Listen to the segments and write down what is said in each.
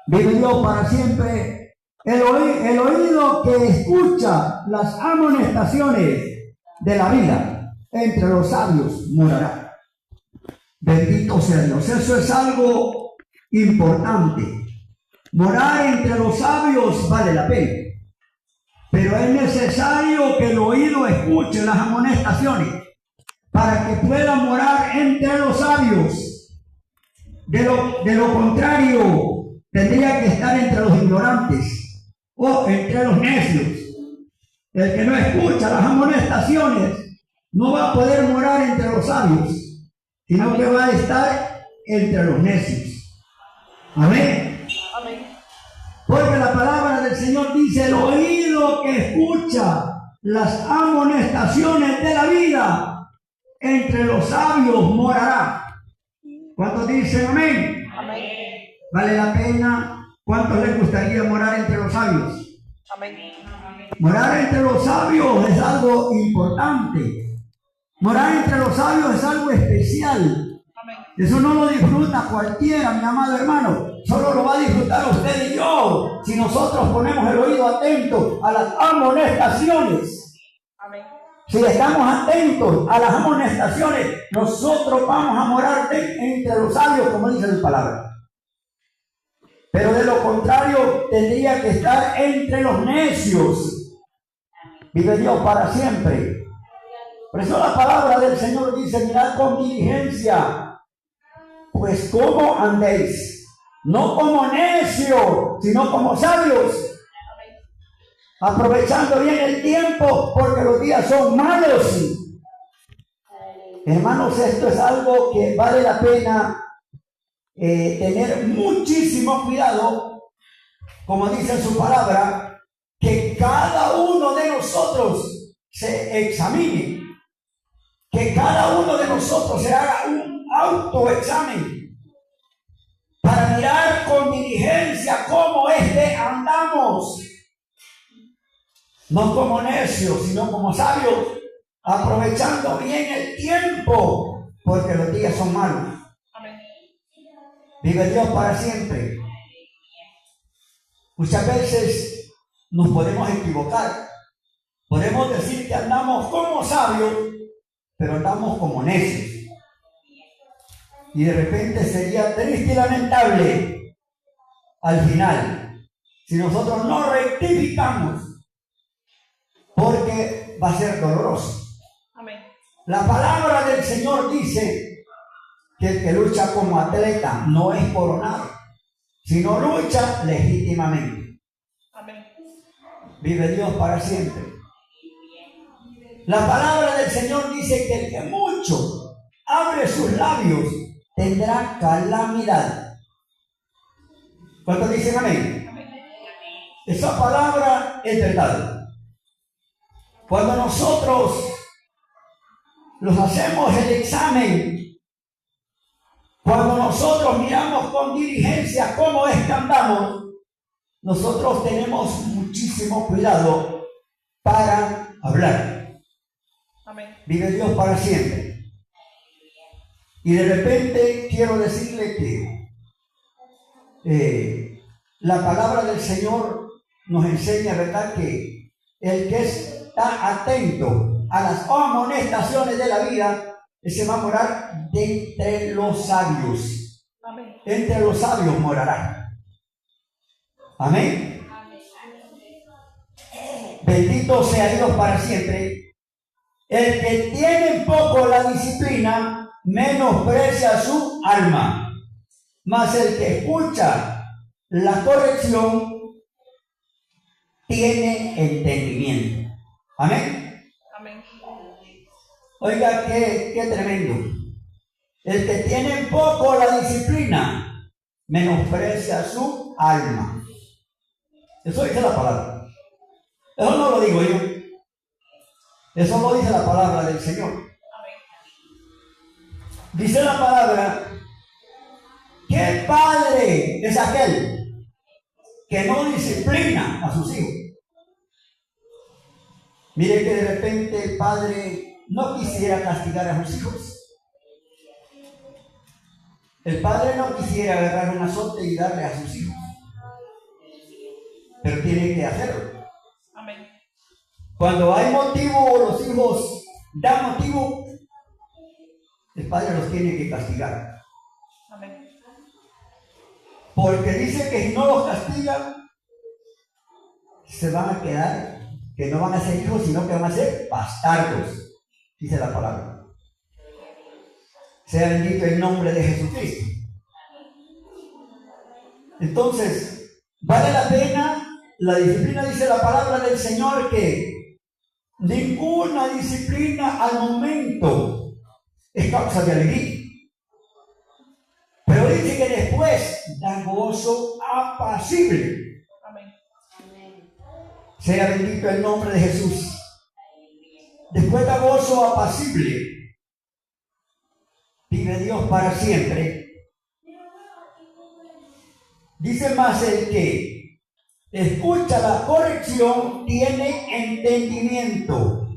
Vive Dios para siempre. El oído que escucha las amonestaciones de la vida entre los sabios morará. Bendito sea Dios. Eso es algo importante. Morar entre los sabios vale la pena. Pero es necesario que el oído escuche las amonestaciones para que pueda morar entre los sabios. De lo contrario, tendría que estar entre los ignorantes o entre los necios. El que no escucha las amonestaciones no va a poder morar entre los sabios, sino que va a estar entre los necios. Amén. Amén. Porque la palabra del Señor dice: el oído que escucha las amonestaciones de la vida entre los sabios morará. ¿Cuántos dicen amén? Amén. ¿Vale la pena? ¿Cuántos les gustaría morar entre los sabios? Amén. Morar entre los sabios es algo importante. Morar entre los sabios es algo especial. Amén. Eso no lo disfruta cualquiera, mi amado hermano. Solo lo va a disfrutar usted y yo si nosotros ponemos el oído atento a las amonestaciones. Amén. Si estamos atentos a las amonestaciones, nosotros vamos a morar entre los sabios, como dice la palabra. Pero de lo contrario, tendría que estar entre los necios. Vive Dios para siempre. Por eso la palabra del Señor dice: mirad con diligencia, pues cómo andéis, no como necios, sino como sabios, aprovechando bien el tiempo, porque los días son malos. Hermanos, esto es algo que vale la pena tener muchísimo cuidado, como dice su palabra, que cada uno de nosotros se examine, que cada uno de nosotros se haga un autoexamen para mirar con diligencia cómo es que andamos, no como necios, sino como sabios, aprovechando bien el tiempo, porque los días son malos. Vive Dios para siempre. Muchas veces nos podemos equivocar. Podemos decir que andamos como sabios, pero andamos como necios. Y de repente sería triste y lamentable al final si nosotros no rectificamos, porque va a ser doloroso. Amén. La palabra del Señor dice que el que lucha como atleta no es coronado, sino lucha legítimamente. Amén. Vive Dios para siempre. La palabra del Señor dice que el que mucho abre sus labios tendrá calamidad. ¿Cuántos dicen amén? Amén. Esa palabra es verdad. Cuando nosotros nos hacemos el examen, cuando nosotros miramos con diligencia cómo es que andamos, nosotros tenemos muchísimo cuidado para hablar. Amén. Vive Dios para siempre. Y de repente quiero decirle que la palabra del Señor nos enseña, ¿verdad?, que el que está atento a las amonestaciones de la vida, ese va a morar de entre los sabios. Amén. Entre los sabios morará. Amén. Amén. Bendito sea Dios para siempre. El que tiene poco la disciplina menosprecia su alma, mas el que escucha la corrección tiene entendimiento. Amén. Amén. Oiga, qué tremendo. El que tiene poco la disciplina menosprecia su alma. Eso dice la palabra. Eso no lo digo yo. Eso lo dice la palabra del Señor. Dice la palabra: ¿qué padre es aquel que no disciplina a sus hijos? Mire que de repente el padre no quisiera castigar a sus hijos, El padre no quisiera agarrar un azote y darle a sus hijos, pero tiene que hacerlo. Amén. Cuando hay motivo o los hijos dan motivo, el padre los tiene que castigar. Amén. Porque dice que si no los castigan, se van a quedar, que no van a ser hijos, sino que van a ser bastardos, dice la palabra. Sea bendito el nombre de Jesucristo. Entonces, vale la pena, la disciplina, dice la palabra del Señor, que ninguna disciplina al momento es causa de alegría. Pero dice que después da gozo apacible. Amén. Sea bendito el nombre de Jesús. Después da gozo apacible. Vive Dios para siempre. Dice más: el que escucha la corrección tiene entendimiento.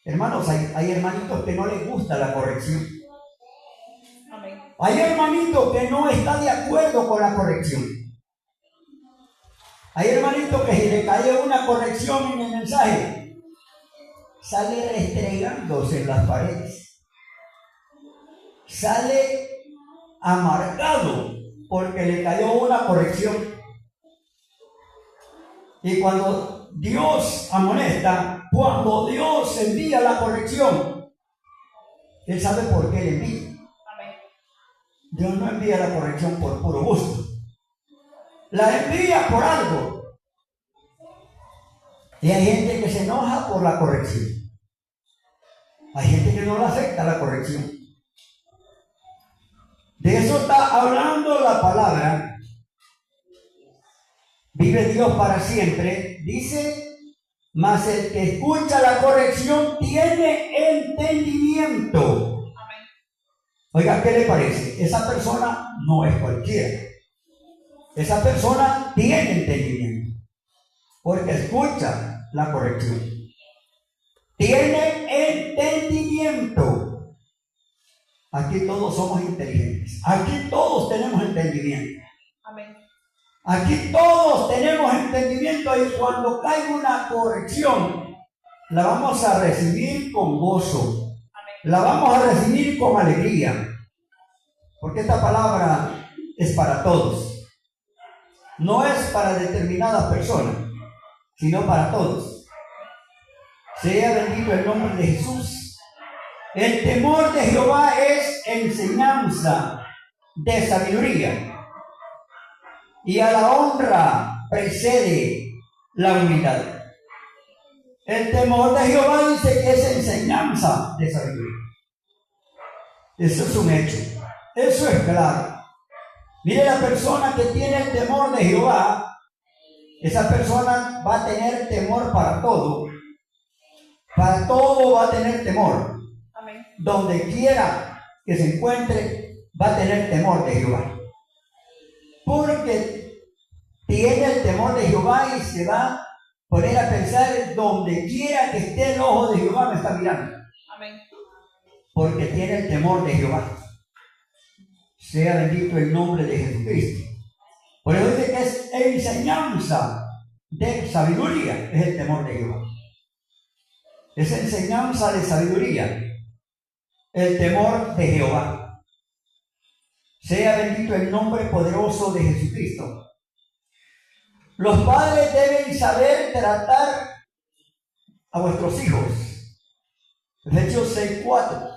Hermanos, hay hermanitos que no les gusta la corrección. Amén. Hay hermanitos que no están de acuerdo con la corrección. Hay hermanitos que si le cae una corrección en el mensaje, sale restregándose en las paredes. Sale amargado porque le cayó una corrección. Y cuando Dios amonesta, cuando Dios envía la corrección, Él sabe por qué le envía. Amén. Dios no envía la corrección por puro gusto. La envía por algo. Y hay gente que se enoja por la corrección. Hay gente que no le acepta la corrección. De eso está hablando la palabra. Vive Dios para siempre. Dice: mas el que escucha la corrección tiene entendimiento. Amén. Oiga, ¿qué le parece? Esa persona no es cualquiera. Esa persona tiene entendimiento, porque escucha la corrección. Tiene entendimiento. Aquí todos somos inteligentes. Aquí todos tenemos entendimiento. Amén. Aquí todos tenemos entendimiento, y cuando caiga una corrección, la vamos a recibir con gozo. Amén. La vamos a recibir con alegría. Porque esta palabra es para todos. No es para determinadas personas, sino para todos. Sea bendito el nombre de Jesús. El temor de Jehová es enseñanza de sabiduría, y a la honra precede la humildad. El temor de Jehová dice que es enseñanza de sabiduría. Eso es un hecho. Eso es claro. Mire, la persona que tiene el temor de Jehová, esa persona va a tener temor para todo. Para todo va a tener temor. Amén. Donde quiera que se encuentre, va a tener temor de Jehová. Porque tiene el temor de Jehová y se va a poner a pensar: donde quiera que esté el ojo de Jehová me está mirando. Amén. Porque tiene el temor de Jehová. Sea bendito el nombre de Jesucristo. Por eso dice que es enseñanza de sabiduría, es el temor de Jehová. Es enseñanza de sabiduría, el temor de Jehová. Sea bendito el nombre poderoso de Jesucristo. Los padres deben saber tratar a vuestros hijos. Efesios 6:4.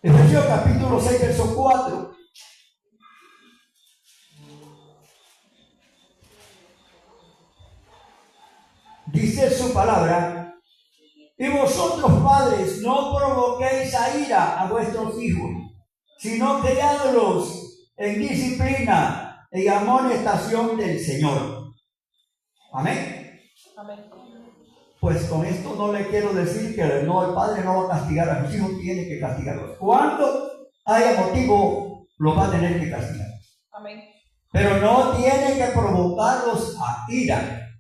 Efesios capítulo 6, verso 4. Dice su palabra: y vosotros, padres, no provoquéis a ira a vuestros hijos, sino criádlos en disciplina y amonestación del Señor. Amén. Amén. Pues con esto no le quiero decir que el padre no va a castigar a sus hijos, tiene que castigarlos. Cuando haya motivo, los va a tener que castigar. Amén. Pero no tiene que provocarlos a ira,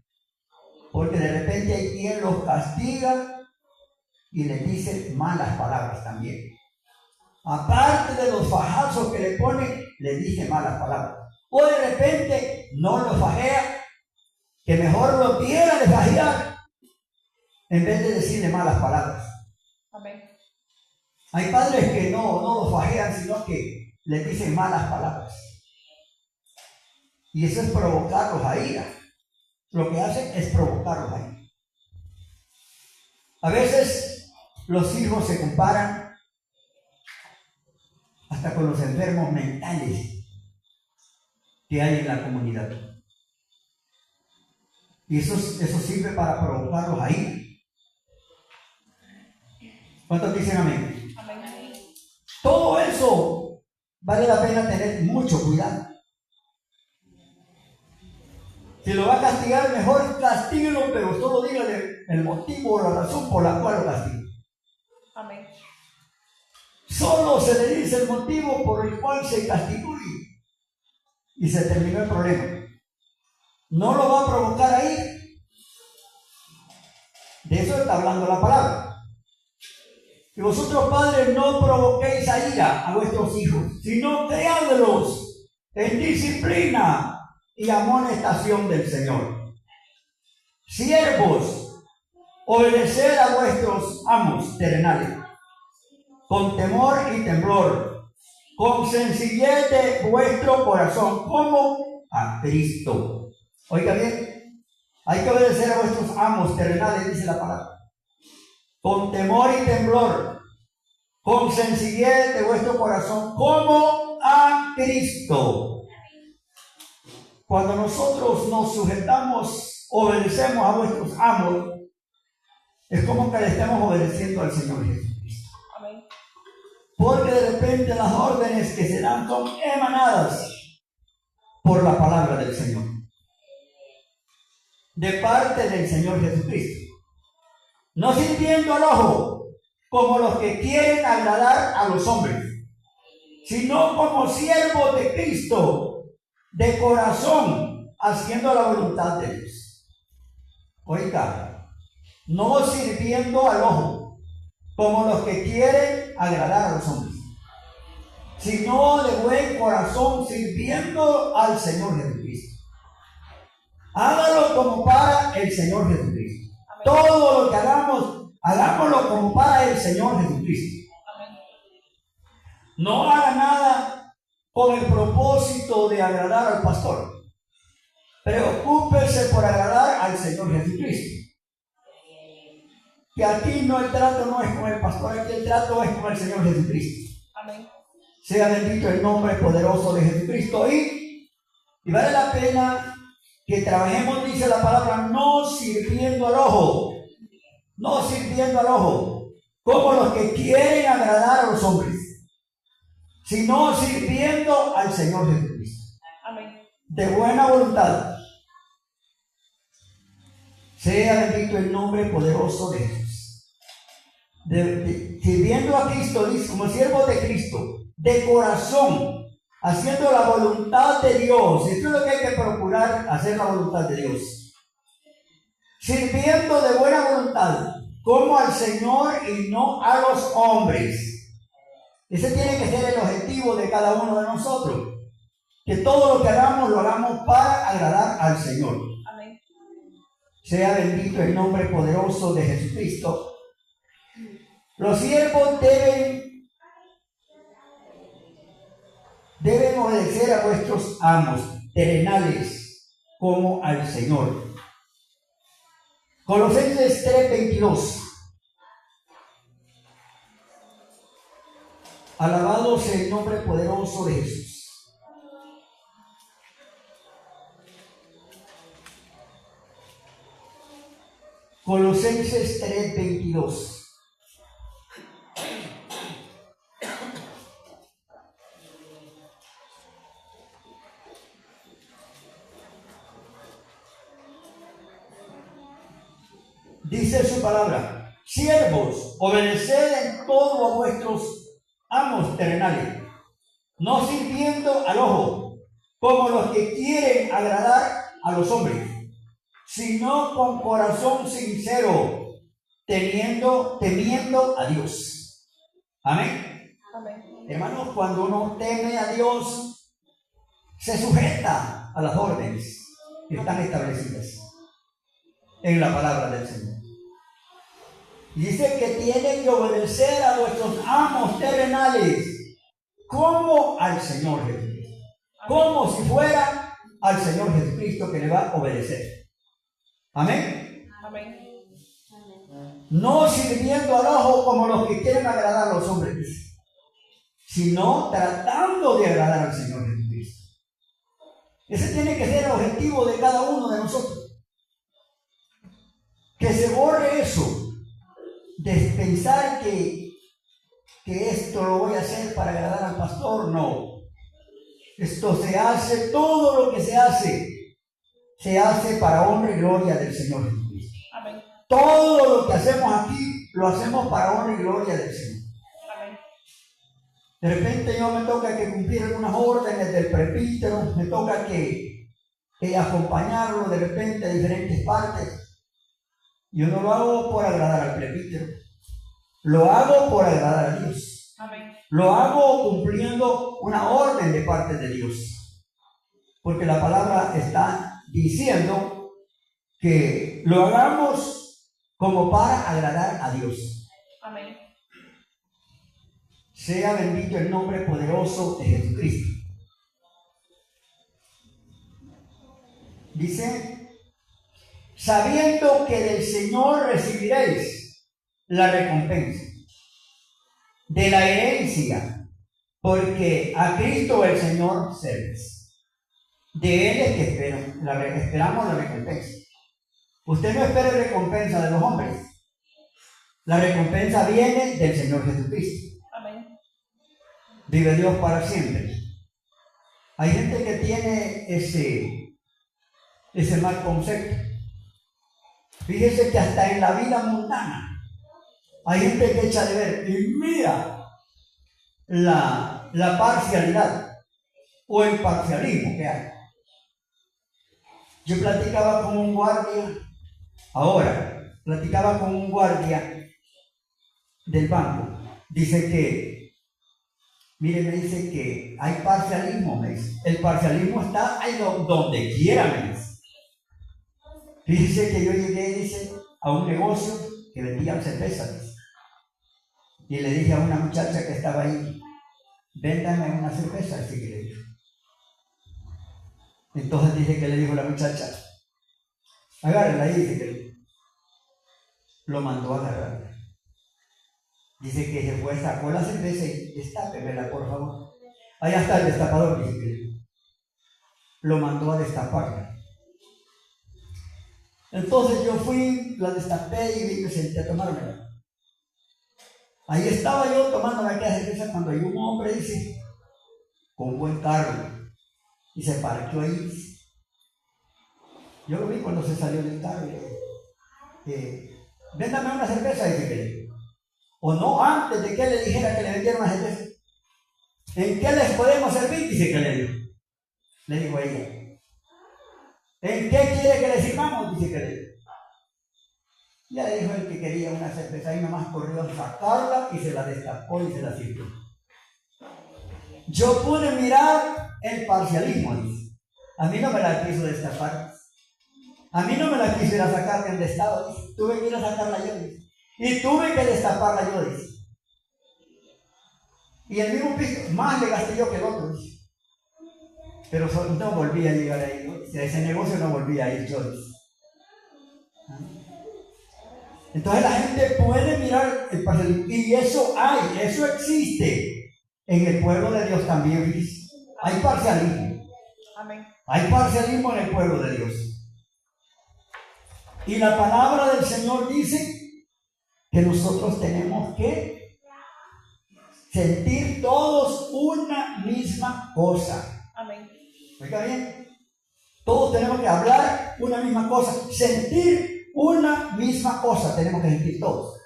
porque de repente hay quien los castiga y les dice malas palabras también. aparte de los fajazos que le pone, le dice malas palabras. O de repente no lo fajea, que mejor lo diera de fajear en vez de decirle malas palabras. Amén. Hay padres que no lo fajean, sino que le dicen malas palabras. Y eso es provocarlos a ira. Lo que hacen es provocarlos a ira. A veces los hijos se comparan hasta con los enfermos mentales que hay en la comunidad. Y eso sirve para provocarlos a ira. ¿Cuántos dicen amén? Amén. Todo eso vale la pena tener mucho cuidado. Si lo va a castigar, mejor castíguelo, pero solo dígale el motivo o la razón por la cual lo castiga. Amén. Solo se le dice el motivo por el cual se castigó y se terminó el problema. No lo va a provocar ahí. De eso está hablando la palabra. Y vosotros, padres, no provoquéis a ira a vuestros hijos, sino criadlos en disciplina y amonestación del Señor. Siervos, obedeced a vuestros amos terrenales, con temor y temblor, con sencillez de vuestro corazón, como a Cristo. Oiga bien, hay que obedecer a vuestros amos terrenales, dice la palabra, con temor y temblor, con sencillez de vuestro corazón, como a Cristo. Cuando nosotros nos sujetamos, obedecemos a vuestros amos, es como que le estemos obedeciendo al Señor Jesucristo. Amén. Porque de repente las órdenes que se dan son emanadas por la palabra del Señor, de parte del Señor Jesucristo, no sirviendo al ojo como los que quieren agradar a los hombres, sino como siervos de Cristo, de corazón, haciendo la voluntad de Dios. Oiga, no sirviendo al ojo como los que quieren agradar a los hombres, sino de buen corazón, sirviendo al Señor Jesucristo. Hágalo como para el Señor Jesucristo. Amén. Todo lo que hagamos, hagámoslo como para el Señor Jesucristo. Amén. No haga nada con el propósito de agradar al pastor. Preocúpese por agradar al Señor Jesucristo. Que aquí no, el trato no es con el pastor, aquí el trato es con el Señor Jesucristo. Amén. Sea bendito el nombre poderoso de Jesucristo. Y vale la pena que trabajemos, dice la palabra, no sirviendo al ojo. No sirviendo al ojo, como los que quieren agradar a los hombres, sino sirviendo al Señor Jesucristo. Amén. De buena voluntad. Sea bendito el nombre poderoso de Jesús. Sirviendo a Cristo, dice, como siervo de Cristo, de corazón, haciendo la voluntad de Dios. Esto es lo que hay que procurar, hacer la voluntad de Dios. Sirviendo de buena voluntad, como al Señor y no a los hombres. Ese tiene que ser el objetivo de cada uno de nosotros. Que todo lo que hagamos, lo hagamos para agradar al Señor. Amén. Sea bendito el nombre poderoso de Jesucristo. Los siervos deben obedecer a vuestros amos terrenales como al Señor. Colosenses 3:22. Alabado sea el nombre poderoso de Jesús. Colosenses 3:22. Dice su palabra: siervos, obedeced en todo a vuestros amos terrenales, no sirviendo al ojo, como los que quieren agradar a los hombres, sino con corazón sincero, temiendo a Dios. Amén. Amén. Hermanos, cuando uno teme a Dios, se sujeta a las órdenes que están establecidas en la palabra del Señor. Dice que tienen que obedecer a nuestros amos terrenales como al Señor Jesucristo. Como si fuera al Señor Jesucristo que le va a obedecer. Amén. Amén. No sirviendo al ojo como los que quieren agradar a los hombres, sino tratando de agradar al Señor Jesucristo. Ese tiene que ser el objetivo de cada uno de nosotros. Que se borre eso de pensar que esto lo voy a hacer para agradar al pastor. No. Esto se hace, todo lo que se hace para honra y gloria del Señor Jesucristo. Amén. Todo lo que hacemos aquí, lo hacemos para honra y gloria del Señor. Amén. De repente yo me toca que cumplir algunas órdenes del presbítero, me toca que acompañarlo de repente a diferentes partes. Yo no lo hago por agradar al presbítero, lo hago por agradar a Dios. Amén. Lo hago cumpliendo una orden de parte de Dios. Porque la palabra está diciendo que lo hagamos como para agradar a Dios. Amén. Sea bendito el nombre poderoso de Jesucristo. Dice, sabiendo que del Señor recibiréis la recompensa de la herencia, porque a Cristo el Señor servís. De Él es que esperamos la recompensa. Usted no espera recompensa de los hombres. La recompensa viene del Señor Jesucristo. Amén. Vive Dios para siempre. Hay gente que tiene ese mal concepto. Fíjese que hasta en la vida mundana hay gente que echa de ver y mira la parcialidad o el parcialismo que hay. Yo platicaba con un guardia del banco. Dice que, mire, me dice que hay parcialismo, me dice. El parcialismo está ahí donde quiera, me dice. Fíjese que yo llegué, dice, a un negocio que vendían cervezas, dice. Y le dije a una muchacha que estaba ahí, véndame una cerveza, así que le dijo. Entonces dice que le dijo la muchacha, agárrala ahí, dice que lo mandó a agarrar. Dice que se fue, sacó la cerveza y destápemela, por favor. Allá está el destapador, dice que lo mandó a destaparla. Entonces yo fui, la destapé y me senté a tomármela. Ahí estaba yo tomando aquella cerveza cuando hay un hombre, dice, con un buen carro, y se parqueó ahí. Yo lo vi cuando se salió del carro y le dije, véndame una cerveza, dice que. O no, antes de que le dijera que le vendiera una cerveza. ¿En qué les podemos servir? Dice que le dijo. Le dijo a ella. ¿En qué quiere que le sirvamos? Dice que le dijo. Ya le dijo el que quería una cerveza y nomás corrió a sacarla y se la destapó y se la sirvió. Yo pude mirar el parcialismo, dice. A mí no me la quiso destapar. A mí no me la quiso ir a sacar de donde estaba, dice. Tuve que ir a sacarla yo, dice. Y tuve que destaparla yo, dice. Y el mismo piso, más le gasté yo que el otro, dice. Pero no volví a llegar ahí, ¿no? A ese negocio no volví a ir yo, dice. Entonces la gente puede mirar el parcialismo. Y eso hay, eso existe en el pueblo de Dios también, dice. Hay parcialismo. Amén. Hay parcialismo en el pueblo de Dios. Y la palabra del Señor dice que nosotros tenemos que sentir todos una misma cosa. Amén. Oiga bien, todos tenemos que hablar una misma cosa, sentir una misma cosa, tenemos que sentir todos.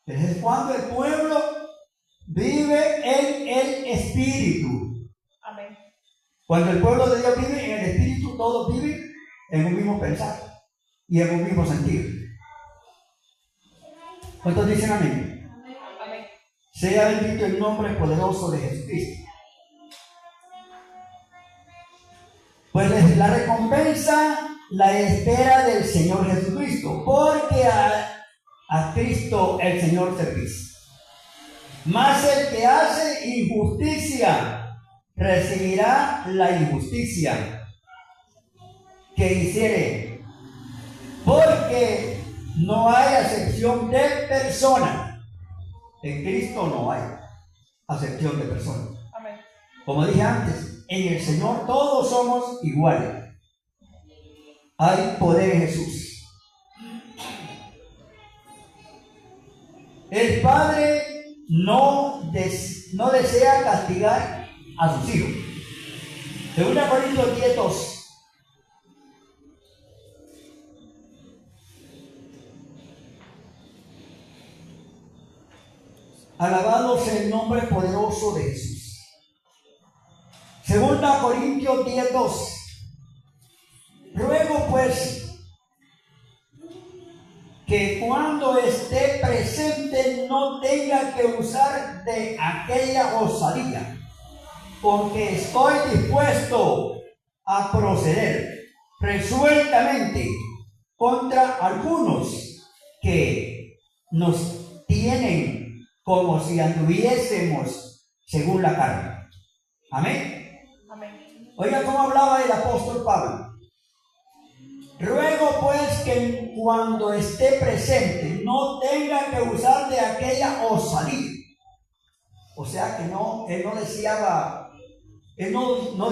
Es cuando el pueblo vive en el Espíritu. Amén. Cuando el pueblo de Dios vive en el Espíritu, todos viven en un mismo pensar y en un mismo sentir. ¿Cuántos dicen amén? Amén. Sea bendito el nombre poderoso de Jesucristo. Pues la recompensa la espera del Señor Jesucristo, porque a Cristo el Señor servís. Mas el que hace injusticia recibirá la injusticia que hiciere, porque no hay acepción de personas. En Cristo no hay acepción de personas. Amén. Como dije antes, en el Señor todos somos iguales. Hay poder en Jesús. El Padre no desea castigar a sus hijos. 2 Corintios 10:2. Alabado sea el nombre poderoso de Jesús. 2 Corintios 10:2. Ruego pues que cuando esté presente no tenga que usar de aquella osadía, porque estoy dispuesto a proceder resueltamente contra algunos que nos tienen como si anduviésemos según la carne. Amén. Amén. Oiga cómo hablaba el apóstol Pablo. Ruego pues que cuando esté presente no tenga que usar de aquella osadía. O sea que no, él no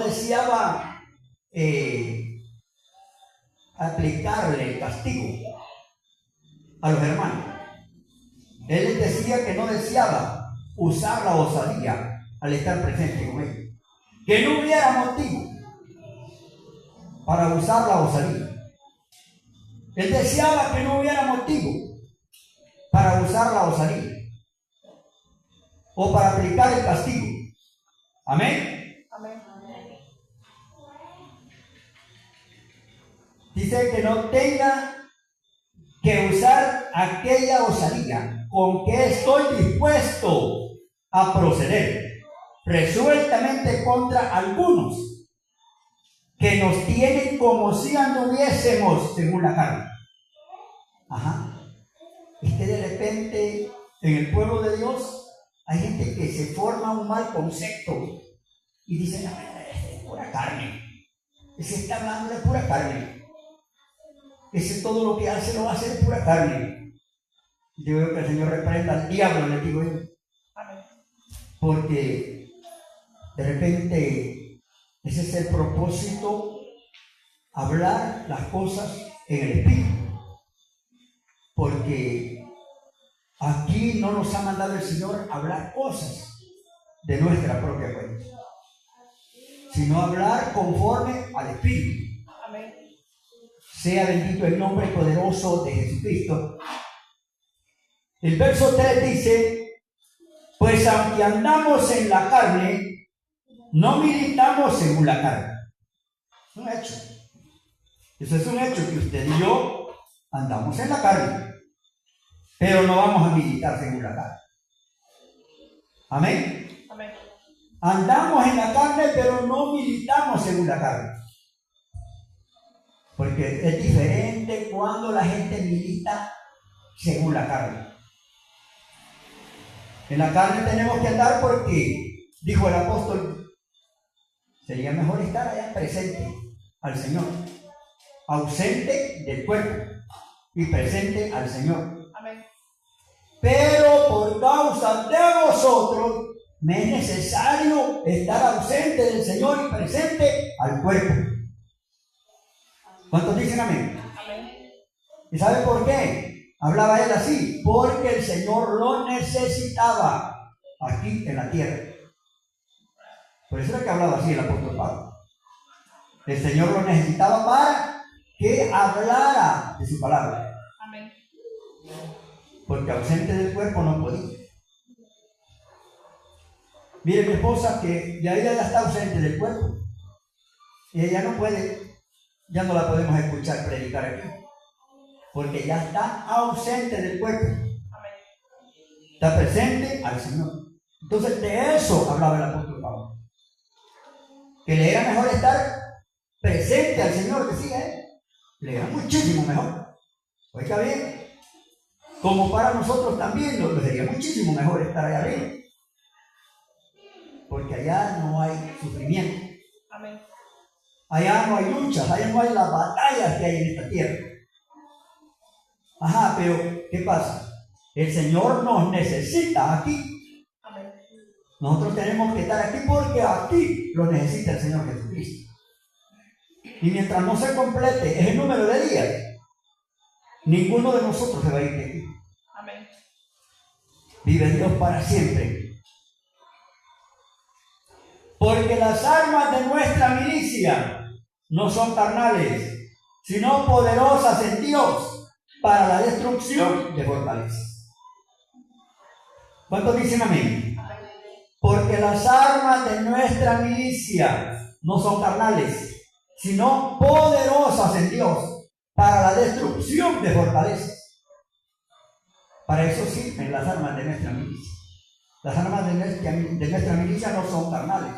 deseaba aplicarle el castigo a los hermanos. Él les decía que no deseaba usar la osadía al estar presente con ellos. Que no hubiera motivo para usar la osadía. Él deseaba que no hubiera motivo para usar la osadía o para aplicar el castigo. Amén. Amén. Dice que no tenga que usar aquella osadía con que estoy dispuesto a proceder resueltamente contra algunos que nos tienen como si anduviésemos según la carne. Ajá. Es que de repente en el pueblo de Dios hay gente que se forma un mal concepto y dice, no, es pura carne. Ese está hablando de pura carne. Ese todo lo que hace lo va a hacer de pura carne. Yo veo que el Señor reprenda al diablo, le digo yo. Amén. Porque de repente ese es el propósito, hablar las cosas en el Espíritu. Porque aquí no nos ha mandado el Señor hablar cosas de nuestra propia cuenta, sino hablar conforme al Espíritu. Amén. Sea bendito el nombre poderoso de Jesucristo. El verso 3 dice, pues aunque andamos en la carne, no militamos según la carne. Es un hecho. Eso es un hecho, que usted y yo andamos en la carne, pero no vamos a militar según la carne. Amén. Amén. Andamos en la carne, pero no militamos según la carne. Porque es diferente cuando la gente milita según la carne. En la carne tenemos que andar porque, dijo el apóstol, sería mejor estar allá presente al Señor, ausente del cuerpo y presente al Señor. Amén. Pero por causa de vosotros me es necesario estar ausente del Señor y presente al cuerpo. ¿Cuántos dicen amén? Amén. ¿Y sabe por qué? Hablaba él así, porque el Señor lo necesitaba aquí en la tierra. Por eso era que hablaba así el apóstol Pablo. El Señor lo necesitaba para que hablara de su palabra. Amén. Porque ausente del cuerpo no podía. Mire, mi esposa, que ya ella ya está ausente del cuerpo. Y ella no puede, ya no la podemos escuchar predicar aquí. Porque ya está ausente del cuerpo. Amén. Está presente al Señor. Entonces de eso hablaba el apóstol Pablo. Que le era mejor estar presente al Señor, decía él. Le era muchísimo mejor. Oiga bien. Como para nosotros también nos sería muchísimo mejor estar allá arriba. Porque allá no hay sufrimiento. Amén. Allá no hay luchas, allá no hay las batallas que hay en esta tierra. Ajá, pero ¿qué pasa? El Señor nos necesita aquí. Amén. Nosotros tenemos que estar aquí porque aquí lo necesita el Señor Jesucristo. Y mientras no se complete ese número de días, ninguno de nosotros se va a ir de aquí. Amén. Vive Dios para siempre. Porque las armas de nuestra milicia no son carnales, sino poderosas en Dios para la destrucción de fortalezas. ¿Cuántos dicen amén? Porque las armas de nuestra milicia no son carnales, sino poderosas en Dios para la destrucción de fortalezas. Para eso sirven las armas de nuestra milicia. Las armas de nuestra milicia no son carnales,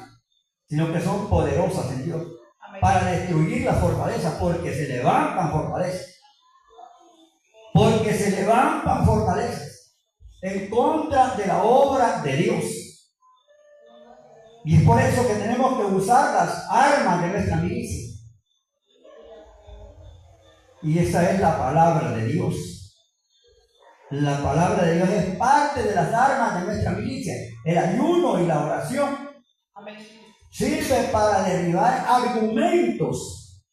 sino que son poderosas en Dios. Amén. Para destruir las fortalezas, porque se levantan fortalezas. Porque se levantan fortalezas en contra de la obra de Dios. Y es por eso que tenemos que usar las armas de nuestra milicia. Y esa es la palabra de Dios. La palabra de Dios es parte de las armas de nuestra milicia. El ayuno y la oración. Amén. Sirve para derribar argumentos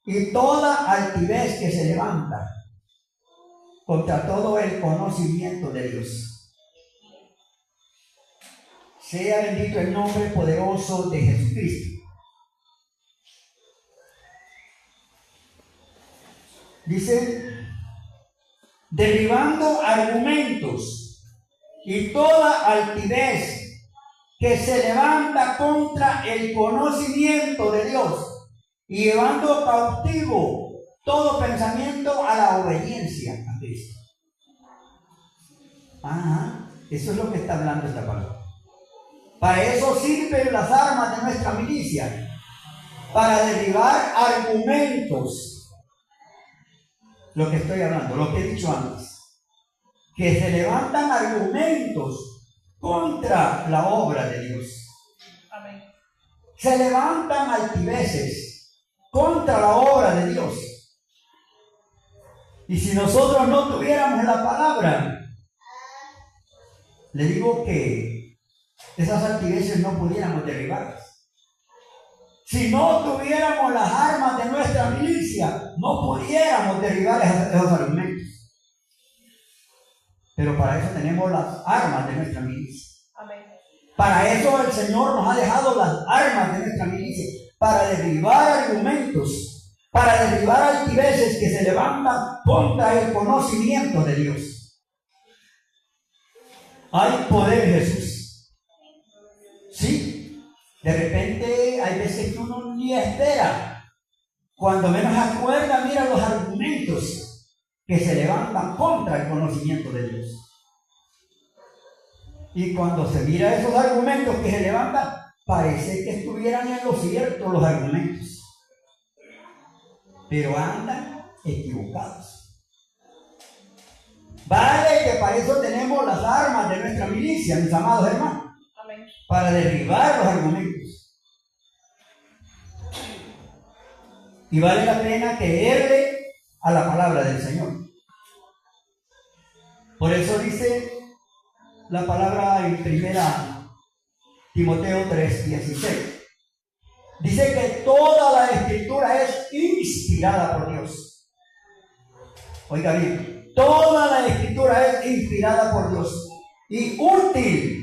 y toda altivez que se levanta contra todo el conocimiento de Dios. Sea bendito el nombre poderoso de Jesucristo. Dice, derribando argumentos y toda altivez que se levanta contra el conocimiento de Dios y llevando cautivo todo pensamiento a la obediencia a Cristo. Eso es lo que está hablando esta palabra. Para eso sirven las armas de nuestra milicia, para derribar argumentos. Lo que estoy hablando, lo que he dicho antes, que se levantan argumentos contra la obra de Dios. Amén. Se levantan altiveces contra la obra de Dios. Y si nosotros no tuviéramos la palabra, le digo que esas altiveces no pudiéramos derribarlas. Si no tuviéramos las armas de nuestra milicia, no pudiéramos derribar esos argumentos. Pero para eso tenemos las armas de nuestra milicia. Amén. Para eso el Señor nos ha dejado las armas de nuestra milicia, para derribar argumentos, para derribar altiveces que se levantan contra el conocimiento de Dios. Hay poder en Jesús. Sí, de repente hay veces que uno ni espera. Cuando menos acuerda, mira los argumentos que se levantan contra el conocimiento de Dios. Y cuando se mira esos argumentos que se levantan, parece que estuvieran en lo cierto los argumentos. Pero andan equivocados. Vale que para eso tenemos las armas de nuestra milicia, mis amados hermanos. Amén. Para derribar los argumentos. Y vale la pena creerle a la palabra del Señor. Por eso dice la palabra en 1 Timoteo 3:16. Dice que toda la escritura es inspirada por Dios. Oiga bien, toda la escritura es inspirada por Dios y útil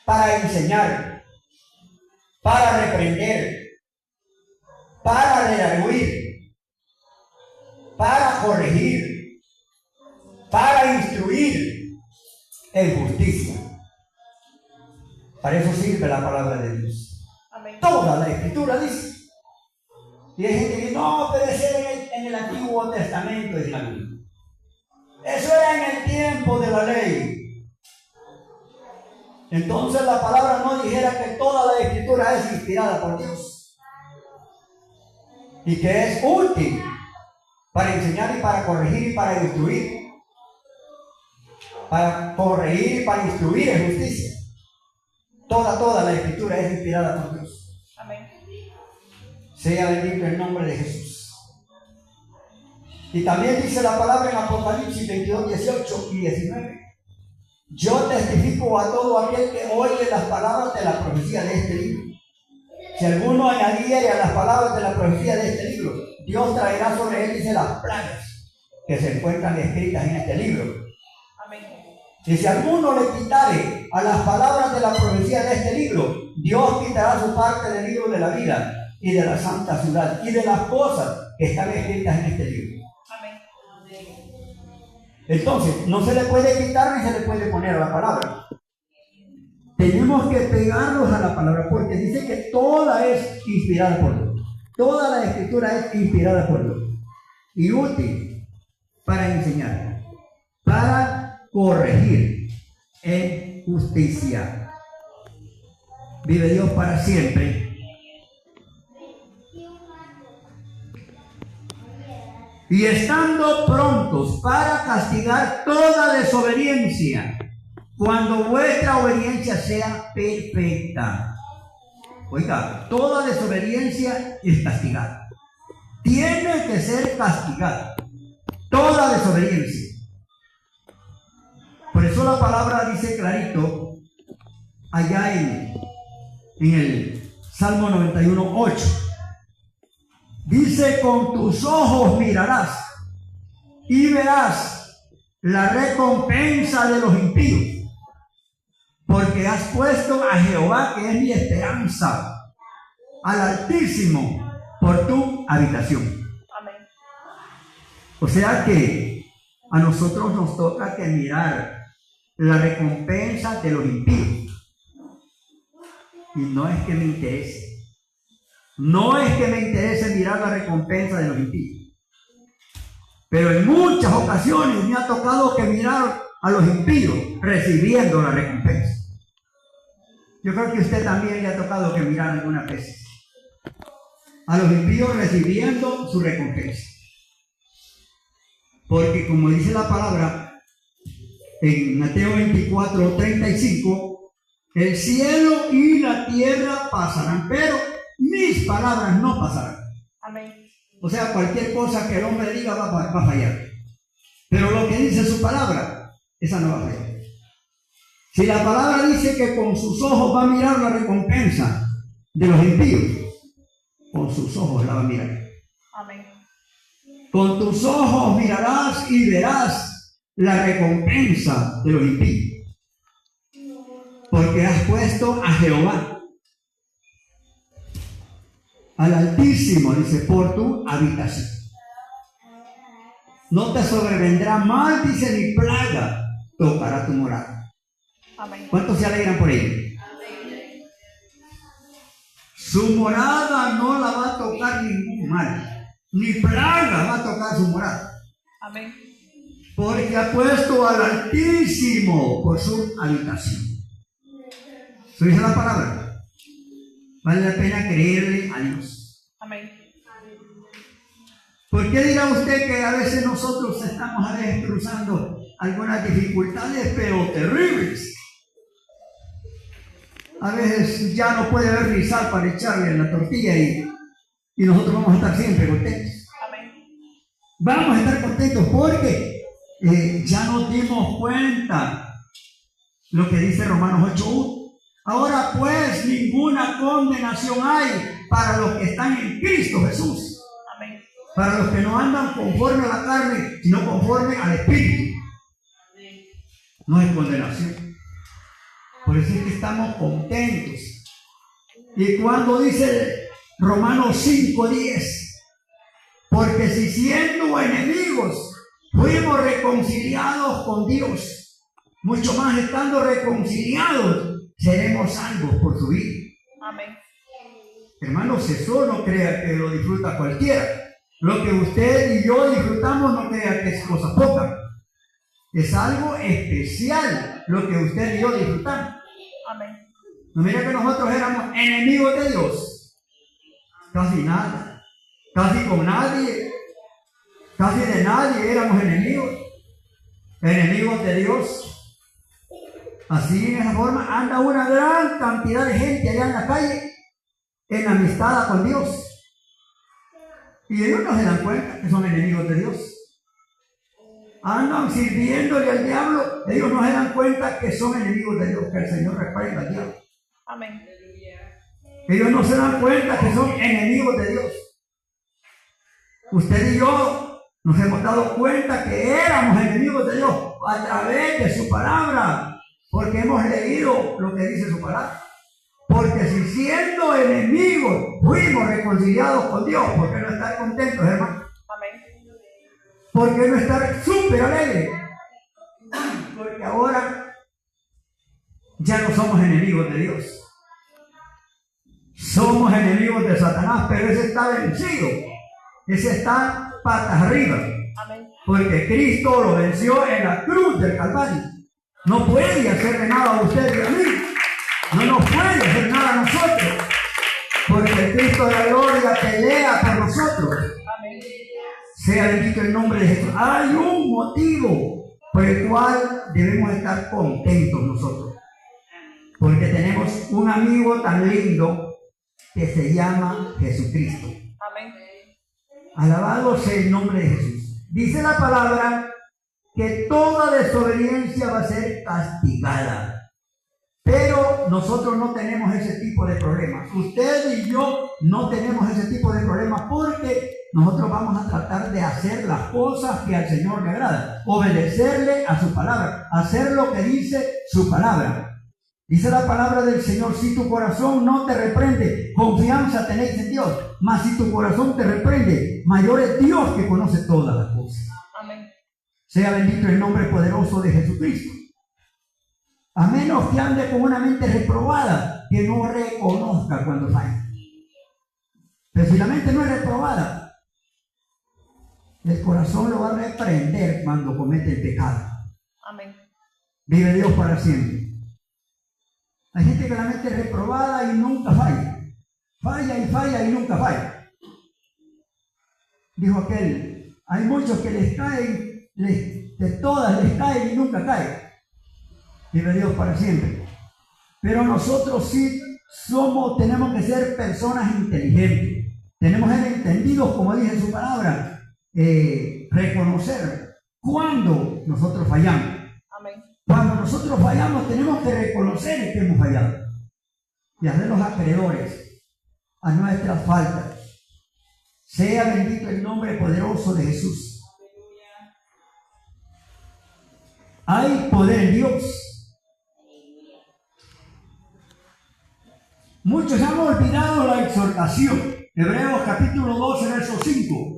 para enseñar, para reprender, para redarguir, para corregir, para instruir en justicia. Para eso sirve la palabra de Dios. Amén. Toda la escritura dice. Y hay gente que dice, no, pero es en el Antiguo Testamento, es la Biblia. Eso era en el tiempo de la ley. Entonces la palabra no dijera que toda la escritura es inspirada por Dios y que es útil para enseñar y para corregir y para instruir. Para corregir y para instruir en justicia. Toda la escritura es inspirada por Dios. Amén. Sea bendito el nombre de Jesús. Y también dice la palabra en Apocalipsis 22, 18 y 19. Yo testifico a todo aquel que oye las palabras de la profecía de este libro. Si alguno añadiere a las palabras de la profecía de este libro, Dios traerá sobre él, dice, las plagas que se encuentran escritas en este libro. Amén. Y si alguno le quitare a las palabras de la profecía de este libro, Dios quitará su parte del libro de la vida y de la santa ciudad y de las cosas que están escritas en este libro. Amén. Entonces, no se le puede quitar ni se le puede poner a la palabra. Tenemos que pegarnos a la palabra porque dice que toda es inspirada por Dios. Toda la escritura es inspirada por Dios y útil para enseñar, para corregir en justicia. Vive Dios para siempre. Y estando prontos para castigar toda desobediencia, cuando vuestra obediencia sea perfecta. Oiga, toda desobediencia es castigada. Tiene que ser castigada. Toda desobediencia. Por eso la palabra dice clarito, allá en el Salmo 91, 8. Dice, con tus ojos mirarás y verás la recompensa de los impíos, porque has puesto a Jehová, que es mi esperanza, al Altísimo por tu habitación. Amén. O sea que a nosotros nos toca que mirar la recompensa de los impíos. Y no es que me interese. No es que me interese mirar la recompensa de los impíos. Pero en muchas ocasiones me ha tocado que mirar a los impíos recibiendo la recompensa. Yo creo que a usted también le ha tocado que mirar algunas veces a los impíos recibiendo su recompensa. Porque como dice la palabra en Mateo 24, 35, el cielo y la tierra pasarán, pero mis palabras no pasarán. Amén. O sea, cualquier cosa que el hombre diga va a fallar. Pero lo que dice su palabra, esa no va a fallar. Si la palabra dice que con sus ojos va a mirar la recompensa de los impíos, con sus ojos la va a mirar. Amén. Con tus ojos mirarás y verás la recompensa de los impíos. Porque has puesto a Jehová, al Altísimo, dice, por tu habitación. No te sobrevendrá mal, dice, ni plaga tocará tu morada. Amén. ¿Cuántos se alegran por ello? Su morada no la va a tocar ningún mal, ni plaga va a tocar su morada. Amén. Porque ha puesto al Altísimo por su habitación. ¿Se dice la palabra? Vale la pena creerle a Dios. Amén. ¿Por qué dirá usted que a veces nosotros estamos a veces cruzando algunas dificultades, pero terribles? A veces ya no puede haber ni sal para echarle en la tortilla y nosotros vamos a estar siempre contentos. Amén. Vamos a estar contentos porque ya nos dimos cuenta lo que dice Romanos 8:1. Ahora pues ninguna condenación hay para los que están en Cristo Jesús. Amén. Para los que no andan conforme a la carne, sino conforme al Espíritu. No hay condenación. Por eso es que estamos contentos. Y cuando dice Romanos 5:10, porque si siendo enemigos fuimos reconciliados con Dios, mucho más estando reconciliados seremos salvos por su vida. Amén. Hermanos, eso no crea que lo disfruta cualquiera. Lo que usted y yo disfrutamos no crea que es cosa poca. Es algo especial lo que usted y yo disfrutamos. Amén. No mira que nosotros éramos enemigos de Dios. Casi nada. Casi con nadie. Casi de nadie éramos enemigos. Enemigos de Dios. Así, en esa forma, anda una gran cantidad de gente allá en la calle, enemistada con Dios. Y ellos no se dan cuenta que son enemigos de Dios. Andan sirviéndole al diablo. Ellos no se dan cuenta que son enemigos de Dios, que el Señor reprenda al diablo. Amén. Ellos no se dan cuenta que son enemigos de Dios. Usted y yo nos hemos dado cuenta que éramos enemigos de Dios a través de su palabra, porque hemos leído lo que dice su palabra. Porque si siendo enemigos fuimos reconciliados con Dios, ¿por qué no estar contentos, hermano? Amén. ¿Por qué no estar súper alegres? Porque ahora ya no somos enemigos de Dios. Somos enemigos de Satanás, pero ese está vencido. Ese está patas arriba. Amén. Porque Cristo lo venció en la cruz del Calvario. No puede hacerle nada a usted y a mí. No nos puede hacer nada a nosotros. Porque el Cristo de la gloria pelea por nosotros. Amén. Sea bendito el nombre de Jesús. Hay un motivo por el cual debemos estar contentos nosotros. Porque tenemos un amigo tan lindo que se llama Jesucristo. Amén. Alabado sea el nombre de Jesús. Dice la palabra que toda desobediencia va a ser castigada. Pero nosotros no tenemos ese tipo de problemas. Usted y yo no tenemos ese tipo de problemas porque nosotros vamos a tratar de hacer las cosas que al Señor le agrada. Obedecerle a su palabra. Hacer lo que dice su palabra. Dice la palabra del Señor, si tu corazón no te reprende, confianza tenéis en Dios. Mas si tu corazón te reprende, mayor es Dios que conoce todas las cosas. Amén. Sea bendito el nombre poderoso de Jesucristo. A menos que ande con una mente reprobada, que no reconozca cuando falla. Pero si la mente no es reprobada, el corazón lo va a reprender cuando comete el pecado. Amén. Vive Dios para siempre. Hay gente que la mente es reprobada y nunca falla. Falla y falla y nunca falla. Dijo aquel, hay muchos que les caen, de todas les caen y nunca caen. Vive Dios para siempre. Pero nosotros sí tenemos que ser personas inteligentes. Tenemos que ser entendidos, como dice su palabra, reconocer cuando nosotros fallamos. Amén. Cuando nosotros fallamos tenemos que reconocer que hemos fallado y hacernos acreedores a nuestras faltas. Sea bendito el nombre poderoso de Jesús. Hay poder en Dios. Muchos han olvidado la exhortación. Hebreos capítulo 12, verso 5.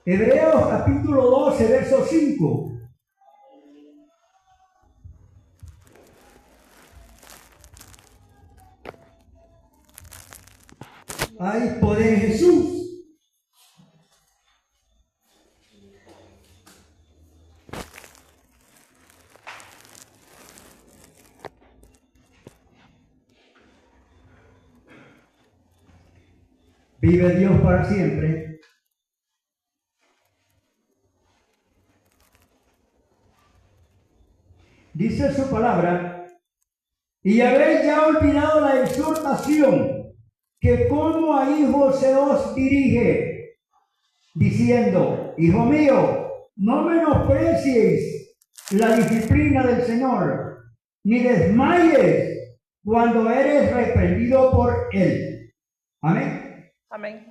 Hebreos capítulo 12, verso 5. Hay poder en Jesús. Vive Dios para siempre. Dice su palabra, y habéis ya olvidado la exhortación que como a hijos se os dirige, diciendo, hijo mío, no menosprecies la disciplina del Señor, ni desmayes cuando eres reprendido por Él. Amén. Amén.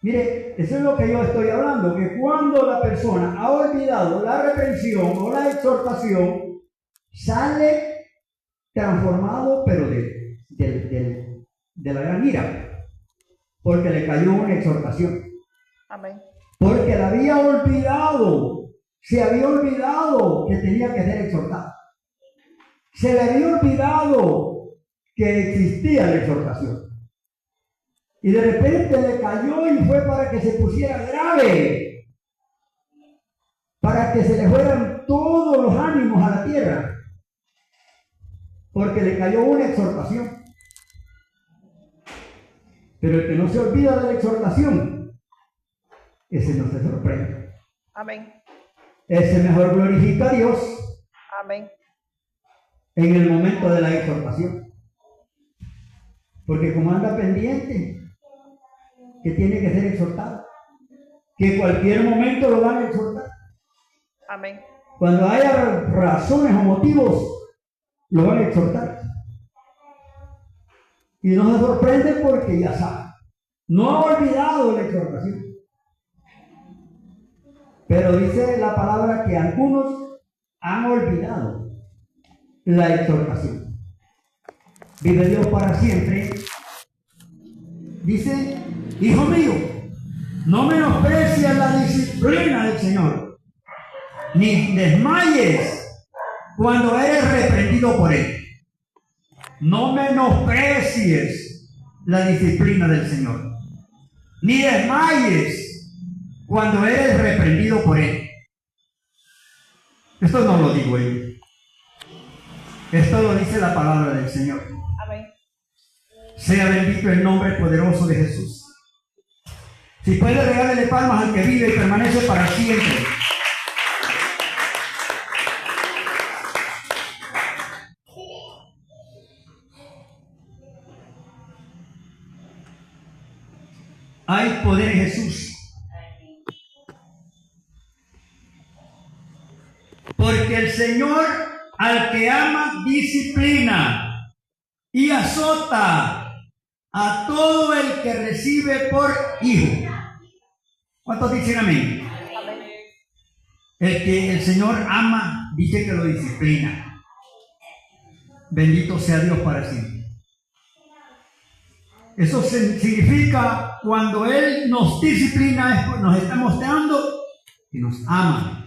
Mire, eso es lo que yo estoy hablando, que cuando la persona ha olvidado la reprensión o la exhortación, sale transformado, pero de la gran ira, porque le cayó una exhortación. Amén. Porque la había olvidado, se había olvidado que tenía que ser exhortado. Se le había olvidado que existía la exhortación. Y de repente le cayó y fue para que se pusiera grave, para que se le fueran todos los ánimos a la tierra, porque le cayó una exhortación. Pero el que no se olvida de la exhortación, ese no se sorprende. Amén. Ese mejor glorifica a Dios Amén. en el momento de la exhortación. Porque como anda pendiente, que tiene que ser exhortado, que en cualquier momento lo van a exhortar. Amén. Cuando haya razones o motivos, lo van a exhortar. Y no se sorprende porque ya sabe. No ha olvidado la exhortación. Pero dice la palabra que algunos han olvidado la exhortación. Vive Dios para siempre. Dice, hijo mío, no menosprecies la disciplina del Señor, ni desmayes cuando eres reprendido por Él. No menosprecies la disciplina del Señor, ni desmayes cuando eres reprendido por Él. Esto no lo digo yo. Esto lo dice la palabra del Señor. Amén. Sea bendito el nombre poderoso de Jesús. Si puede, regálele palmas al que vive y permanece para siempre. Hay poder en Jesús. Porque el Señor al que ama disciplina y azota a todo el que recibe por hijo. ¿Cuántos dicen amén? Amén. El que el Señor ama, dice que lo disciplina. Bendito sea Dios para siempre. Eso significa cuando Él nos disciplina, nos está mostrando que nos ama.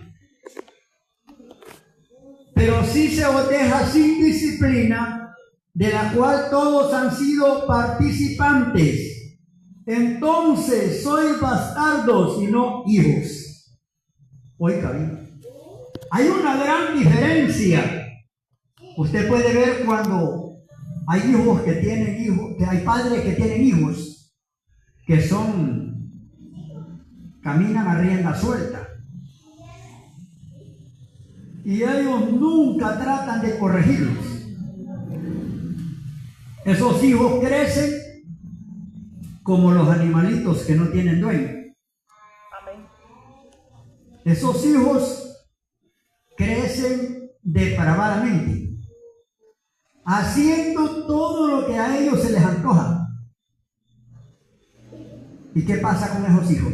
Pero si se os deja sin disciplina, de la cual todos han sido participantes, entonces sois bastardos y no hijos. Oiga bien, hay una gran diferencia. Usted puede ver cuando hay hijos que tienen hijos, que hay padres que tienen hijos que caminan a rienda suelta. Y ellos nunca tratan de corregirlos. Esos hijos crecen como los animalitos que no tienen dueño. Amén. Esos hijos crecen depravadamente, haciendo todo lo que a ellos se les antoja. ¿Y qué pasa con esos hijos?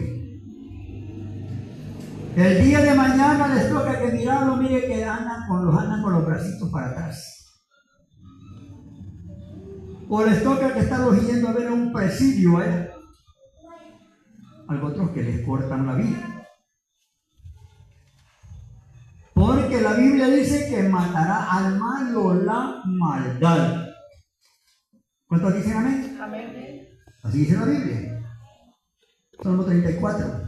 El día de mañana les toca que mirarlo, mire que andan con los bracitos para atrás. O les toca que estarlos yendo a ver a un presidio, Hay otros que les cortan la vida. Porque la Biblia dice que matará al malo la maldad. ¿Cuántos dicen amén? Amén. Así dice la Biblia. Salmo 34.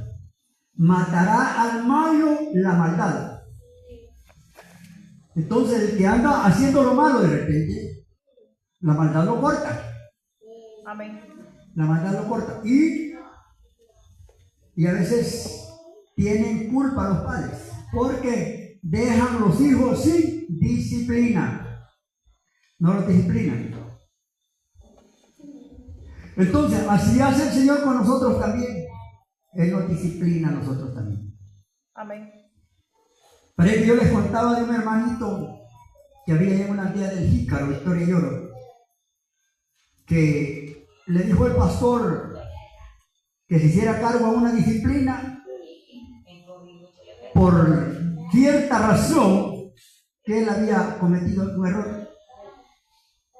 Matará al malo la maldad. Entonces el que anda haciendo lo malo, de repente la maldad lo corta. Amén. La maldad lo corta. Y a veces tienen culpa los padres porque dejan los hijos sin disciplina. No los disciplinan. Entonces así hace el Señor con nosotros también. Él nos disciplina a nosotros también. Amén. Parece que yo les contaba de un hermanito que había en una aldea del Jícaro, Victoria y Oro, que le dijo el pastor que se hiciera cargo a una disciplina por cierta razón que él había cometido un error.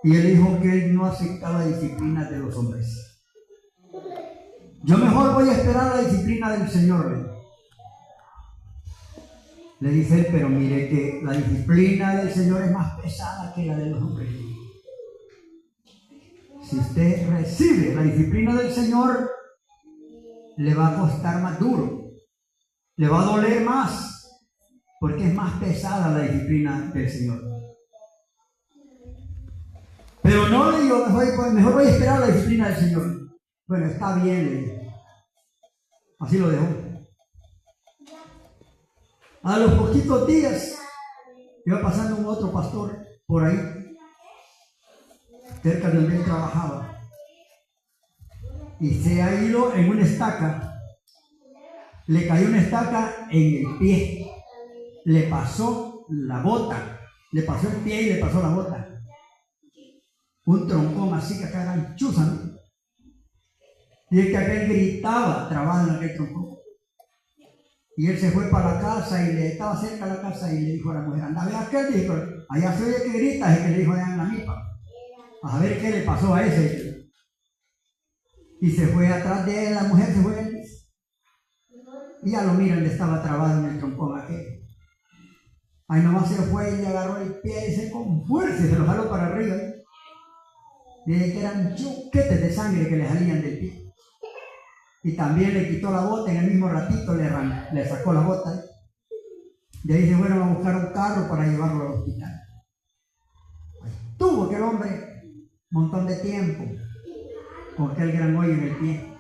Y él dijo que él no aceptaba disciplina de los hombres. Yo mejor voy a esperar la disciplina del Señor. Le dice él, pero mire que la disciplina del Señor es más pesada que la de los hombres. Si usted recibe la disciplina del Señor, le va a costar más duro, le va a doler más, porque es más pesada la disciplina del Señor. Pero no le digo, mejor voy a esperar la disciplina del Señor. Bueno, está bien, le digo. Así lo dejó. A los poquitos días iba pasando un otro pastor por ahí, cerca de donde él trabajaba, y se ha ido en una estaca. Le cayó una estaca en el pie, le pasó la bota, le pasó el pie y le pasó la bota. Un troncón así que acá era chuza, ¿no? Y es que aquel gritaba trabado en aquel troncón. Y él se fue para la casa y le estaba cerca de la casa y le dijo a la mujer, anda, ve aquel, dijo, allá se oye que grita, es que le dijo allá en la milpa, a ver qué le pasó a ese. Y se fue atrás de él, la mujer se fue, y ya lo miran, le estaba trabado en el troncón aquel. Ahí nomás se fue y le agarró el pie y se con fuerza se lo jaló para arriba. Dice que eran chuquetes de sangre que le salían del pie. Y también le quitó la bota, en el mismo ratito le sacó la bota. De ahí se fueron a buscar un carro para llevarlo al hospital. Tuvo que el hombre un montón de tiempo con aquel gran hoyo en el pie.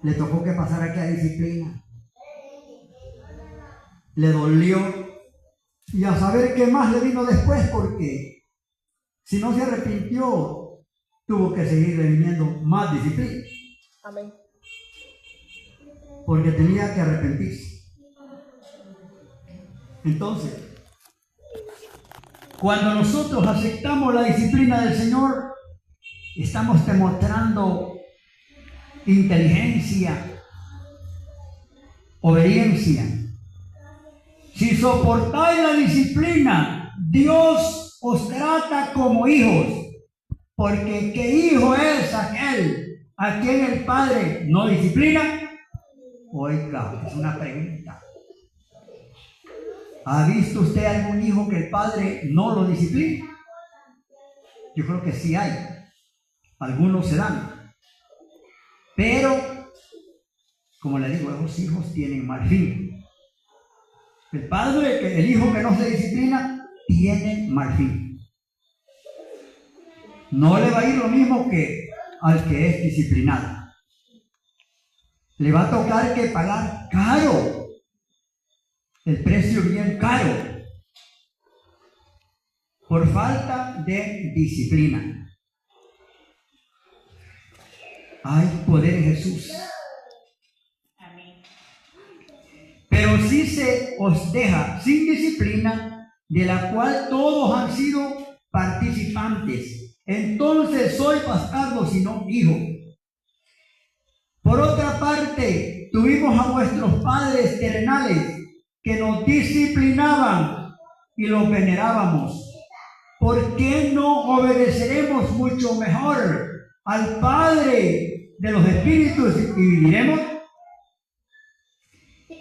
Le tocó que pasar aquí a disciplina. Le dolió. Y a saber qué más le vino después, porque si no se arrepintió, tuvo que seguir viviendo más disciplina. Amén. Porque tenía que arrepentirse. Entonces, cuando nosotros aceptamos la disciplina del Señor, estamos demostrando inteligencia, obediencia. Si soportáis la disciplina, Dios os trata como hijos, porque ¿qué hijo es aquel a quien el Padre no disciplina? Oiga, es una pregunta. ¿Ha visto usted algún hijo que el Padre no lo disciplina? Yo creo que sí hay. Algunos se dan. Pero, como le digo, esos hijos tienen mal fin. El hijo que no se disciplina, tiene mal fin. No le va a ir lo mismo que al que es disciplinado. Le va a tocar que pagar caro. El precio bien caro. Por falta de disciplina. Hay poder en Jesús. Pero si se os deja sin disciplina, de la cual todos han sido participantes, entonces sois bastardos y no hijos. Por otra parte, tuvimos a vuestros padres terrenales que nos disciplinaban y los venerábamos. ¿Por qué no obedeceremos mucho mejor al Padre de los Espíritus y viviremos?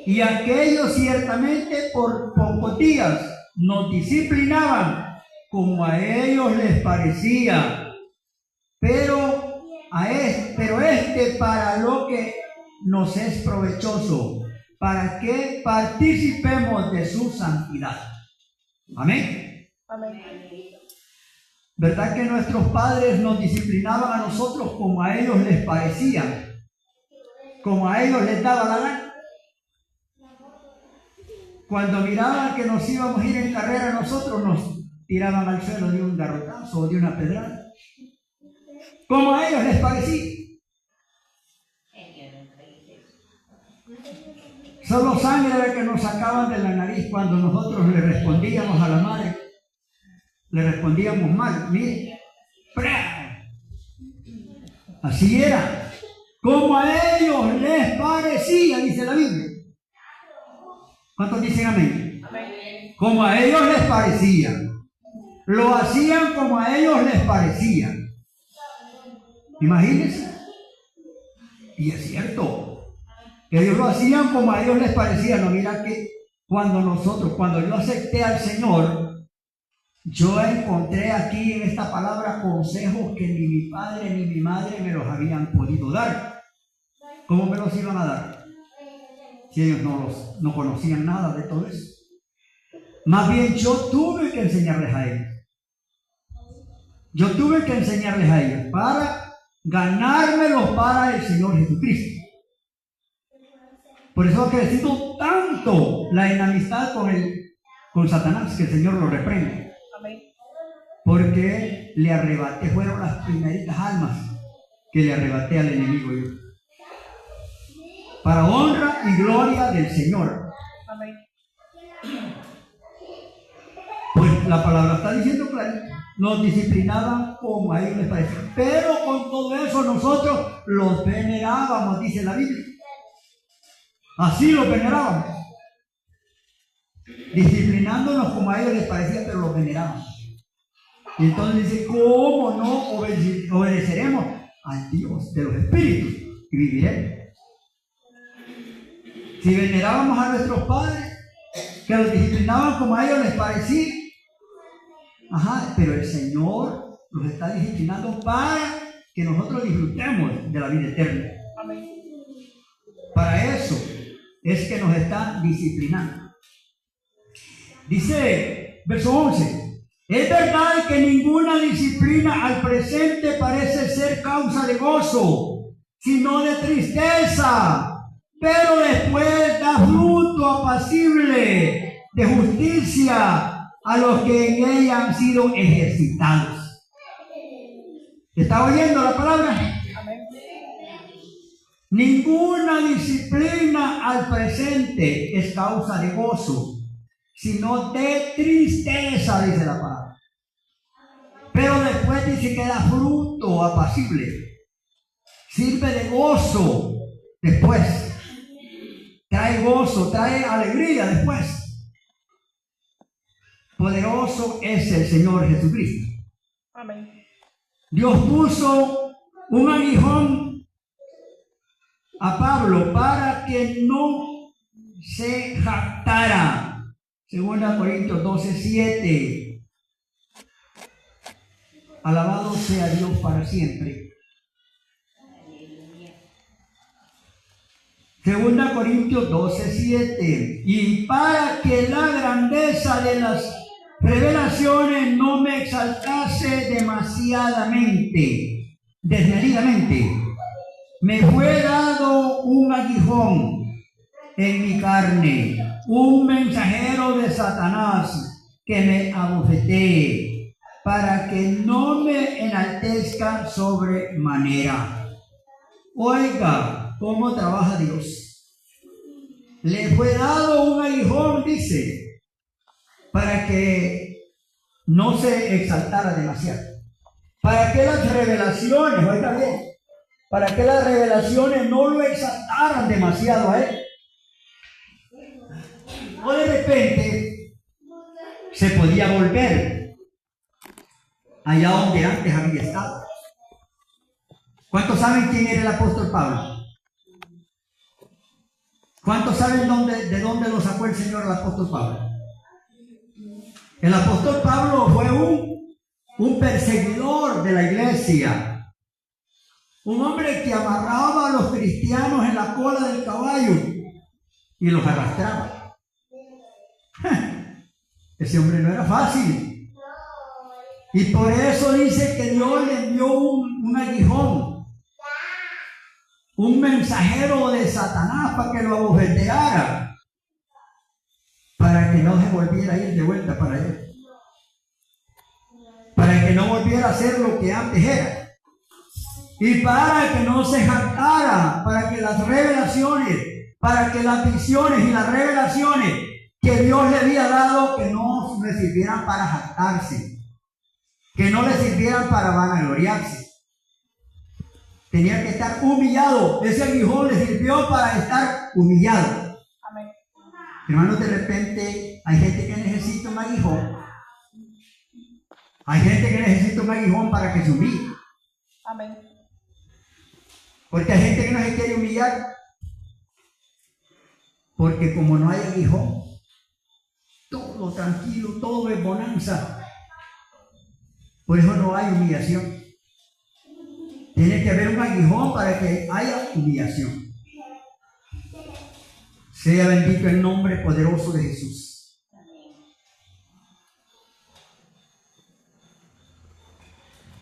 Y aquellos ciertamente por pocos días nos disciplinaban como a ellos les parecía, pero este para lo que nos es provechoso, para que participemos de su santidad. Amén. Amén. ¿Verdad que nuestros padres nos disciplinaban a nosotros como a ellos les parecía? Como a ellos les daba la gana. Cuando miraban que nos íbamos a ir en carrera, nosotros nos tiraban al suelo de un garrotazo o de una pedrada. Como a ellos les parecía. Solo sangre era que nos sacaban de la nariz cuando nosotros le respondíamos a la madre. Le respondíamos mal. Mire, ¡pra! Así era. Como a ellos les parecía, dice la Biblia. ¿Cuántos dicen amén? Amén. Como a ellos les parecía. Lo hacían como a ellos les parecía. Imagínense. Y es cierto. Ellos lo hacían como a ellos les parecía. No, mira que cuando yo acepté al Señor, Yo encontré aquí en esta palabra consejos que ni mi padre ni mi madre me los habían podido dar. ¿Cómo me los iban a dar? Si ellos no conocían nada de todo eso. Más bien yo tuve que enseñarles a ellos. Yo tuve que enseñarles a ellos para ganármelos para el Señor Jesucristo. Por eso ha crecido tanto la enemistad con Satanás, que el Señor lo reprende. Amén. Porque le arrebaté, fueron las primeritas almas que le arrebaté al enemigo yo. Para honra y gloria del Señor. Amén. Pues la palabra está diciendo claro, nos disciplinaban como a ellos les parecía. Pero con todo eso nosotros los venerábamos, dice la Biblia. Así los venerábamos. Disciplinándonos como a ellos les parecía, pero los venerábamos. Y entonces dice, ¿cómo no obedeceremos al Dios de los espíritus y viviremos? Si venerábamos a nuestros padres, que los disciplinaban como a ellos les parecía, pero el Señor nos está disciplinando para que nosotros disfrutemos de la vida eterna. Amén. Para eso es que nos está disciplinando. Dice, verso 11, es verdad que ninguna disciplina al presente parece ser causa de gozo, sino de tristeza, pero después da fruto apacible de justicia a los que en ella han sido ejercitados. ¿Está oyendo la palabra? Amén. Ninguna disciplina al presente es causa de gozo, sino de tristeza, dice la palabra. Pero después dice que da fruto apacible. Sirve de gozo después. Trae gozo, trae alegría después. Poderoso es el Señor Jesucristo. Amén. Dios puso un aguijón a Pablo para que no se jactara. 2 Corintios 12:7. Alabado sea Dios para siempre. 2 Corintios 12:7. Y para que la grandeza de las revelaciones no me exaltase desmedidamente, me fue dado un aguijón en mi carne, un mensajero de Satanás que me abofetee, para que no me enaltezca sobremanera. Oiga cómo trabaja Dios. Le fue dado un aguijón, dice, para que no se exaltara demasiado. Para que las revelaciones, oiga bien, para que las revelaciones no lo exaltaran demasiado a él. O de repente se podía volver allá donde antes había estado. ¿Cuántos saben quién era el apóstol Pablo? ¿Cuántos saben de dónde lo sacó el Señor el apóstol Pablo? El apóstol Pablo fue un perseguidor de la iglesia. Un hombre que amarraba a los cristianos en la cola del caballo y los arrastraba. Ese hombre no era fácil. Y por eso dice que Dios le envió un aguijón, un mensajero de Satanás para que lo abofeteara, para que no se volviera a ir de vuelta para él, para que no volviera a ser lo que antes era, y para que no se jactara, para que las revelaciones, para que las visiones y las revelaciones que Dios le había dado, que no le sirvieran para jactarse, que no le sirvieran para vanagloriarse. Tenía que estar humillado. Ese aguijón le sirvió para estar humillado. Amén. Hermanos, de repente hay gente que necesita un aguijón. Hay gente que necesita un aguijón para que se humille. Amén. Porque hay gente que no se quiere humillar. Porque como no hay aguijón, todo tranquilo, todo es bonanza. Por eso no hay humillación. Tiene que haber un aguijón para que haya humillación. Sea bendito el nombre poderoso de Jesús.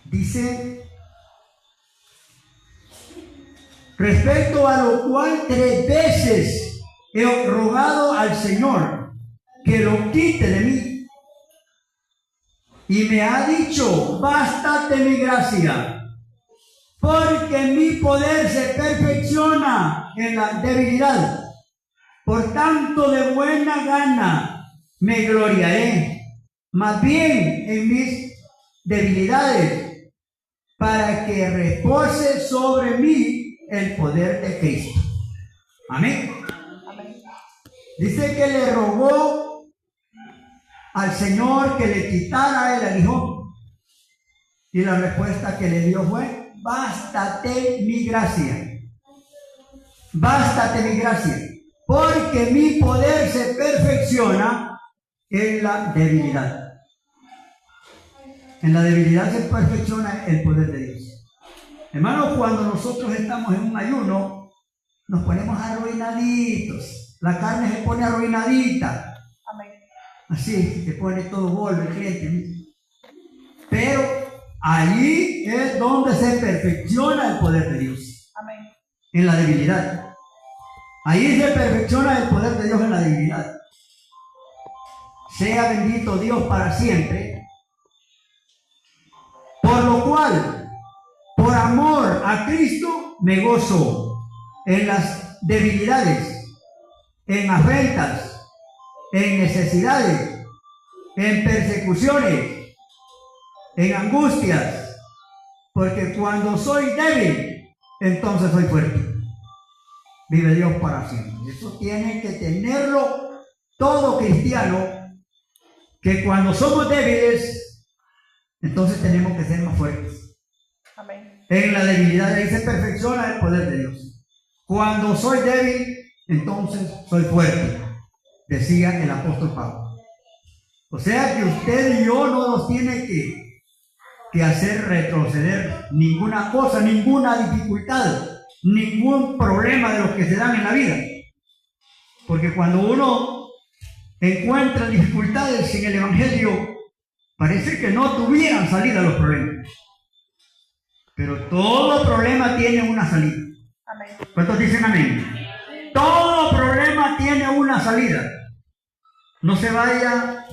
Dice, respecto a lo cual 3 veces he rogado al Señor que lo quite de mí. Y me ha dicho, bástate mi gracia, porque mi poder se perfecciona en la debilidad. Por tanto, de buena gana me gloriaré, más bien en mis debilidades, para que repose sobre mí el poder de Cristo. Amén. Amén. Dice que le rogó al Señor que le quitara el aguijón. Y la respuesta que le dio fue, bástate mi gracia. Bástate mi gracia. Porque mi poder se perfecciona en la debilidad. En la debilidad se perfecciona el poder de Dios. Hermanos, cuando nosotros estamos en un ayuno, nos ponemos arruinaditos. La carne se pone arruinadita. Amén. Así, se pone todo bolo el cliente. Pero allí es donde se perfecciona el poder de Dios. Amén. En la debilidad. Ahí se perfecciona el poder de Dios en la debilidad. Sea bendito Dios para siempre. Por lo cual, por amor a Cristo, me gozo en las debilidades, en afrentas, en necesidades, en persecuciones, en angustias, porque cuando soy débil, entonces soy fuerte. Vive Dios para siempre. Eso tiene que tenerlo todo cristiano, que cuando somos débiles, entonces tenemos que ser más fuertes. Amén. En la debilidad ahí se perfecciona el poder de Dios. Cuando soy débil, entonces soy fuerte, decía el apóstol Pablo. O sea que usted y yo no nos tiene que hacer retroceder ninguna cosa, ninguna dificultad, ningún problema de los que se dan en la vida. Porque cuando uno encuentra dificultades en el Evangelio, parece que no tuvieran salida los problemas. Pero todo problema tiene una salida. Amén. ¿Cuántos dicen amén? Todo problema tiene una salida. No se vaya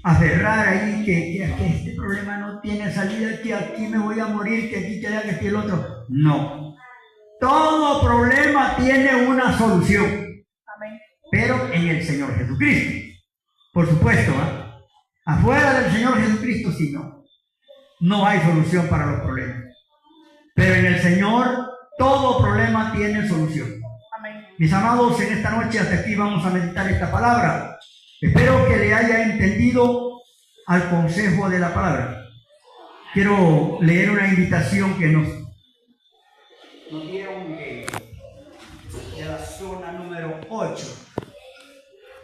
a aferrar ahí que este problema no tiene salida, que aquí me voy a morir, que aquí queda, que aquí el otro. No. Todo problema tiene una solución. Amén. Pero en el Señor Jesucristo. Por supuesto, afuera del Señor Jesucristo sí no hay solución para los problemas. Pero en el Señor todo problema tiene solución. Amén. Mis amados, en esta noche hasta aquí vamos a meditar esta palabra. Espero que le haya entendido al consejo de la palabra. Quiero leer una invitación que nos dieron de la zona número 8.